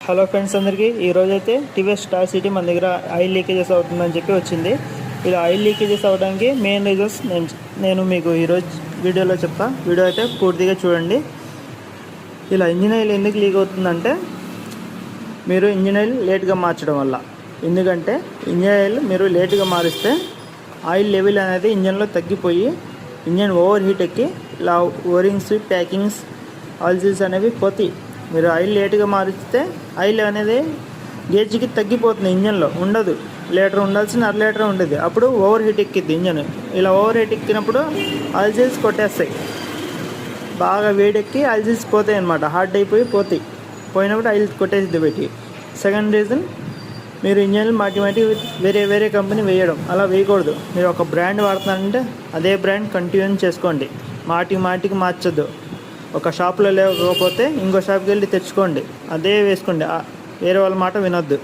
Hello friends అందరికీ ఈరోజైతే TVS star city మన దగ్గర ఆయిల్ లీకేజెస్ అవుతుందని చెప్పి వచ్చింది. ఇలా ఆయిల్ లీకేజెస్ అవడానికి మెయిన్ రీజన్స్ నేను మీకు ఈరోజు వీడియోలో చెప్తా. వీడియో అయితే పూర్తిగా చూడండి. ఇలా ఇంజిన్ ఆయిల్ ఎందుకు లీక్ అవుతుందంటే మీరు ఇంజిన్ ఆయిల్ లేట్గా మార్చడం వల్ల. ఎందుకంటే ఇంజిన్ ఆయిల్ మీరు లేట్గా మారిస్తే ఆయిల్ లెవెల్ అనేది ఇంజన్లో తగ్గిపోయి ఇంజన్ ఓవర్ హీట్ ఎక్కి ఇలా ఓరింగ్స్ ప్యాకింగ్స్ ఆయిల్స్ అనేవి పోతాయి. మీరు ఆయిల్ లేట్గా మారిస్తే ఆయిల్ అనేది గేజ్కి తగ్గిపోతుంది, ఇంజన్లో ఉండదు. లీటర్ ఉండాల్సిన అర లీటర్ ఉండేది, అప్పుడు ఓవర్ హీట్ ఎక్కిద్ది ఇంజన్. ఇలా ఓవర్ హీట్ ఎక్కినప్పుడు ఆయిల్ సీల్స్ కొట్టేస్తాయి, బాగా వేడెక్కి ఆయిల్ సీల్స్ పోతాయి అన్నమాట. హార్డ్ అయిపోయి పోయినప్పుడు ఆయిల్ కొట్టేసిద్ది పెట్టి. సెకండ్ రీజన్, మీరు ఇంజన్లు మాటి వేరే కంపెనీ వేయడం. అలా వేయకూడదు. మీరు ఒక బ్రాండ్ వాడుతున్నారంటే అదే బ్రాండ్ కంటిన్యూ చేసుకోండి, మాటికి మార్చొద్దు. ఒక షాప్లో లేకపోతే ఇంకో షాప్కి వెళ్ళి తెచ్చుకోండి, అదే వేసుకోండి. వేరే వాళ్ళ మాట వినొద్దు.